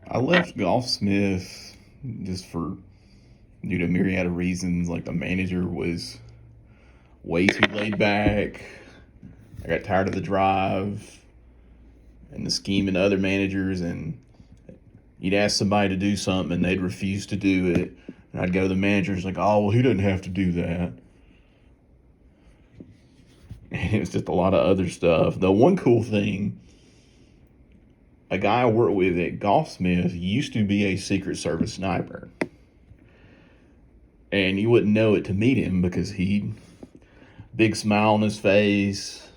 I left Golfsmith just for due to a myriad of reasons. Like the manager was way too laid back. I got tired of the drive and the scheming of other managers, and you'd ask somebody to do something and they'd refuse to do it. And I'd go to the managers like, oh, well, he doesn't have to do that. And it was just a lot of other stuff. The one cool thing, a guy I worked with at Golfsmith used to be a Secret Service sniper. And you wouldn't know it to meet him because he, big smile on his face,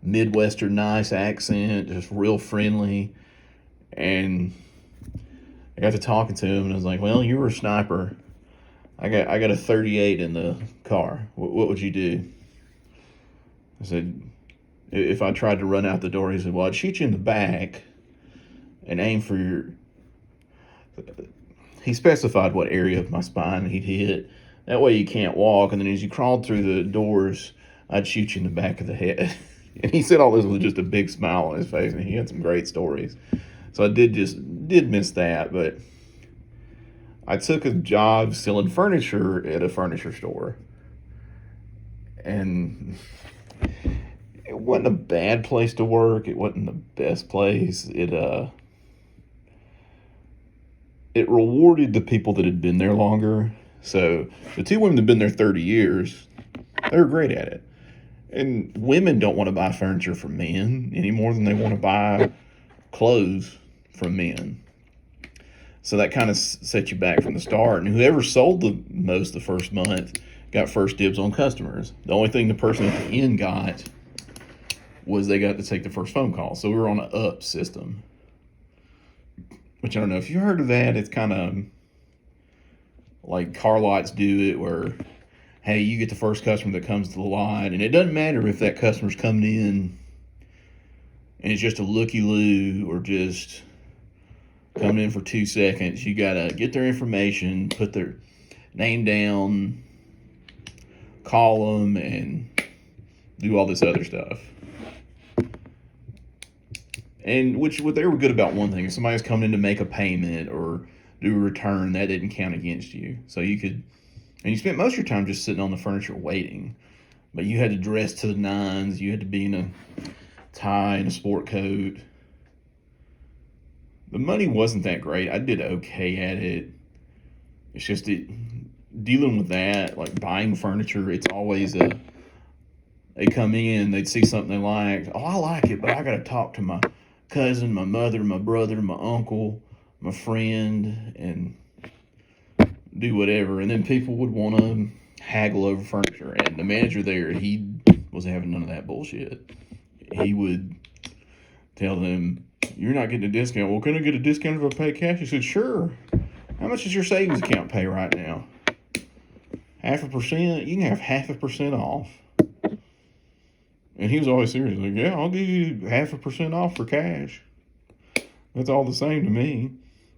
Midwestern nice accent, just real friendly. And I got to talking to him and I was like, well, you were a sniper. I got a 38 in the car. What would you do? I said, if I tried to run out the door, he said, well, I'd shoot you in the back and aim for your. He specified what area of my spine he'd hit. That way you can't walk. And then as you crawled through the doors, I'd shoot you in the back of the head. And he said all this with just a big smile on his face, and he had some great stories. So I did miss that, but I took a job selling furniture at a furniture store. And it wasn't a bad place to work. It wasn't the best place. It rewarded the people that had been there longer. So the two women that had been there 30 years, they were great at it. And women don't want to buy furniture from men any more than they want to buy clothes from men. So that kind of set you back from the start. And whoever sold the most the first month got first dibs on customers. The only thing the person at the end got was they got to take the first phone call. So we were on an up system. Which I don't know if you heard of that. It's kind of like car lots do it where, hey, you get the first customer that comes to the lot. And it doesn't matter if that customer's coming in and it's just a looky-loo or just coming in for 2 seconds. You got to get their information, put their name down, call them, and do all this other stuff. And what they were good about one thing, if somebody's coming in to make a payment or do a return, that didn't count against you. So you could, and you spent most of your time just sitting on the furniture waiting. But you had to dress to the nines. You had to be in a tie and a sport coat. The money wasn't that great. I did okay at it. It's just dealing with that, like buying furniture, it's always they come in, they'd see something they like. Oh, I like it, but I got to talk to my cousin, my mother, my brother, my uncle, my friend, and do whatever. And then people would want to haggle over furniture. And the manager there, he was having none of that bullshit. He would tell them, you're not getting a discount. Well, can I get a discount if I pay cash? He said, sure. How much does your savings account pay right now? 0.5%? You can have 0.5% off. And he was always serious. Like, yeah, I'll give you 0.5% off for cash. That's all the same to me.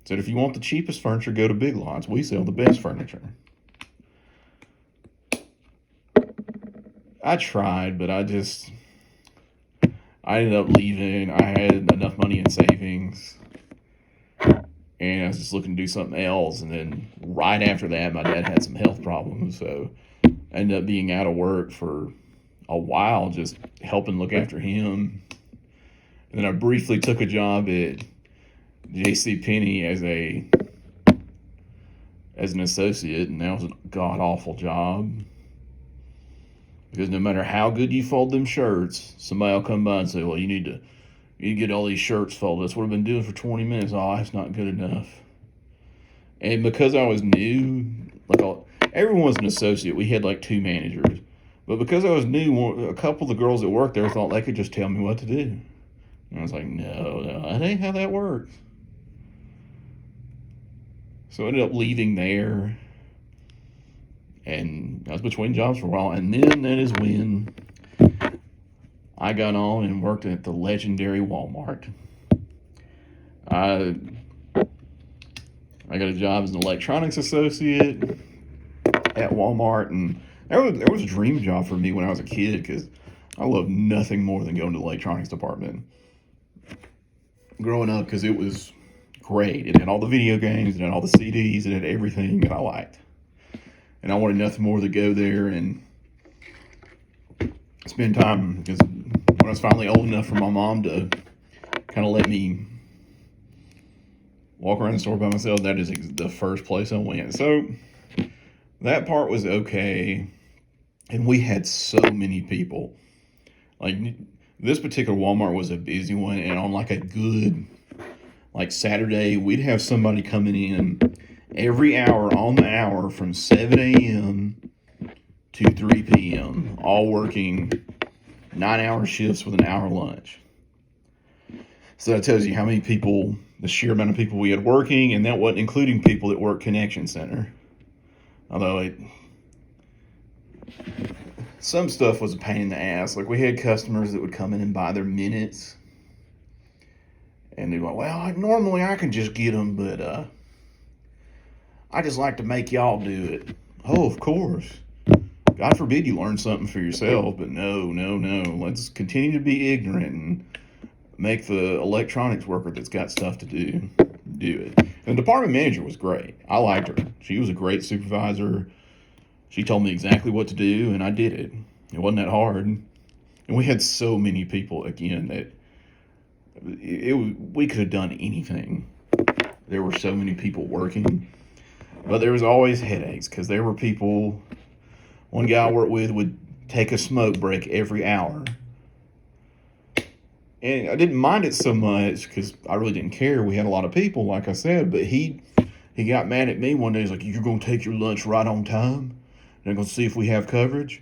Said, if you want the cheapest furniture, go to Big Lots. We sell the best furniture. I tried, but I ended up leaving. I had enough money in savings. And I was just looking to do something else. And then right after that, my dad had some health problems. So I ended up being out of work for a while, just helping look after him. And then I briefly took a job at JCPenney as an associate, and that was a god-awful job. Because no matter how good you fold them shirts, somebody will come by and say, well, you need to get all these shirts folded. That's what I've been doing for 20 minutes. Oh, that's not good enough. And because I was new, everyone was an associate. We had like 2 managers. But because I was new, a couple of the girls that worked there thought they could just tell me what to do. And I was like, no, that ain't how that works. So I ended up leaving there. And I was between jobs for a while. And then that is when I got on and worked at the legendary Walmart. I got a job as an electronics associate at Walmart, and there was a dream job for me when I was a kid because I loved nothing more than going to the electronics department. Growing up, because it was great. It had all the video games, it had all the CDs, it had everything that I liked. And I wanted nothing more to go there and spend time, because when I was finally old enough for my mom to kind of let me walk around the store by myself, that is the first place I went. So that part was okay. And we had so many people. Like, this particular Walmart was a busy one, and on like a good, like Saturday, we'd have somebody coming in every hour on the hour from 7 a.m. to 3 p.m., all working 9-hour shifts with an hour lunch. So that tells you how many people, the sheer amount of people we had working, and that wasn't including people that work Connection Center. Although some stuff was a pain in the ass. Like, we had customers that would come in and buy their minutes, and they'd go, well, normally I can just get them, but I just like to make y'all do it. Oh, of course. God forbid you learn something for yourself, but no. Let's continue to be ignorant and make the electronics worker that's got stuff to do it. And the department manager was great. I liked her. She was a great supervisor. She told me exactly what to do, and I did it. It wasn't that hard. And we had so many people, again, that we could have done anything. There were so many people working. But there was always headaches, because there were people. One guy I worked with would take a smoke break every hour. And I didn't mind it so much because I really didn't care. We had a lot of people, like I said, but he got mad at me one day. He's like, you're going to take your lunch right on time? And I'm going to see if we have coverage?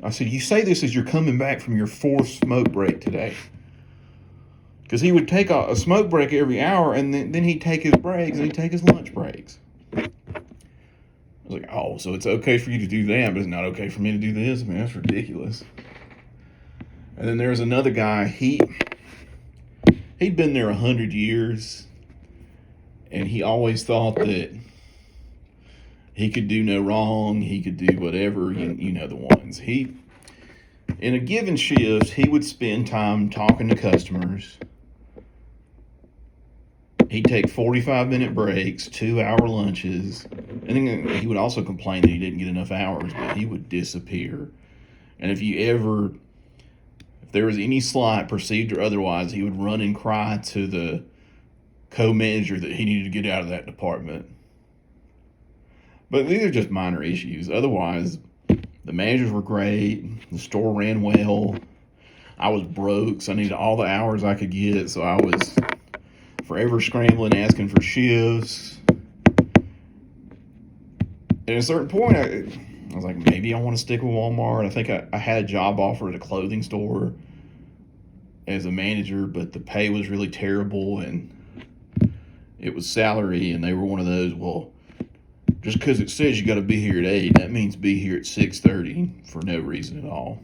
I said, you say this as you're coming back from your 4th smoke break today. Because he would take a smoke break every hour, and then he'd take his breaks, and he'd take his lunch breaks. I was like, oh, so it's okay for you to do that, but it's not okay for me to do this? I mean, that's ridiculous. And then there was another guy, he'd been there 100 years, and he always thought that he could do no wrong, he could do whatever, you know the ones. In a given shift, he would spend time talking to customers. He'd take 45-minute breaks, 2-hour lunches, and then he would also complain that he didn't get enough hours, but he would disappear. And if there was any slight, perceived or otherwise, he would run and cry to the co-manager that he needed to get out of that department. But these are just minor issues. Otherwise, the managers were great. The store ran well. I was broke, so I needed all the hours I could get. So I was forever scrambling, asking for shifts. At a certain point, I was like, maybe I want to stick with Walmart. I think I had a job offer at a clothing store as a manager, but the pay was really terrible, and it was salary, and they were one of those, well, just because it says you got to be here at 8, that means be here at 6:30 for no reason at all.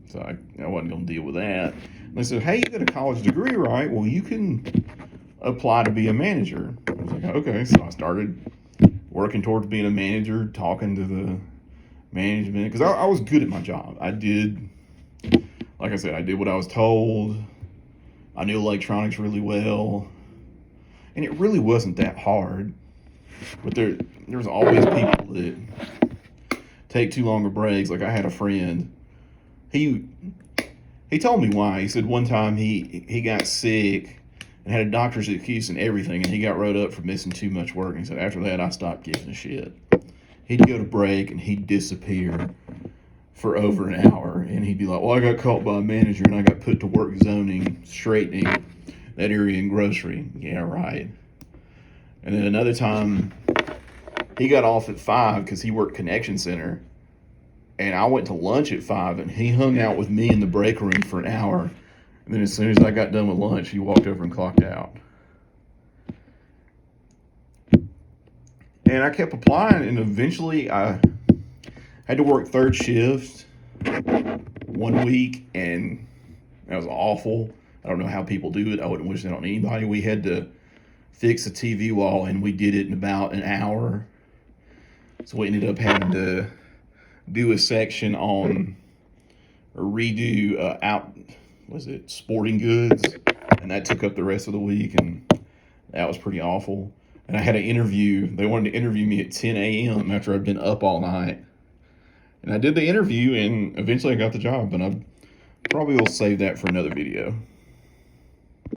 So I wasn't going to deal with that. And they said, hey, you got a college degree, right? Well, you can apply to be a manager. I was like, okay. So I started working towards being a manager, talking to the management, because I was good at my job. Like I said, I did what I was told. I knew electronics really well. And it really wasn't that hard. But there's always people that take too long of breaks. Like, I had a friend. He told me why. He said one time he got sick and had a doctor's excuse and everything, and he got wrote up for missing too much work. And he said, after that, I stopped giving a shit. He'd go to break, and he'd disappear for over an hour. And he'd be like, well, I got caught by a manager, and I got put to work zoning, straightening that area in grocery. Yeah, right. And then another time, he got off at 5 because he worked Connection Center. And I went to lunch at 5, and he hung out with me in the break room for an hour. And then as soon as I got done with lunch, he walked over and clocked out. And I kept applying, and eventually I had to work 3rd shift one week, and that was awful. I don't know how people do it. I wouldn't wish that on anybody. We had to fix a TV wall, and we did it in about an hour. So we ended up having to do a section on, or redo sporting goods. and that took up the rest of the week, and that was pretty awful. And I had an interview. They wanted to interview me at 10 a.m. after I'd been up all night. And I did the interview, and eventually I got the job, but I probably will save that for another video.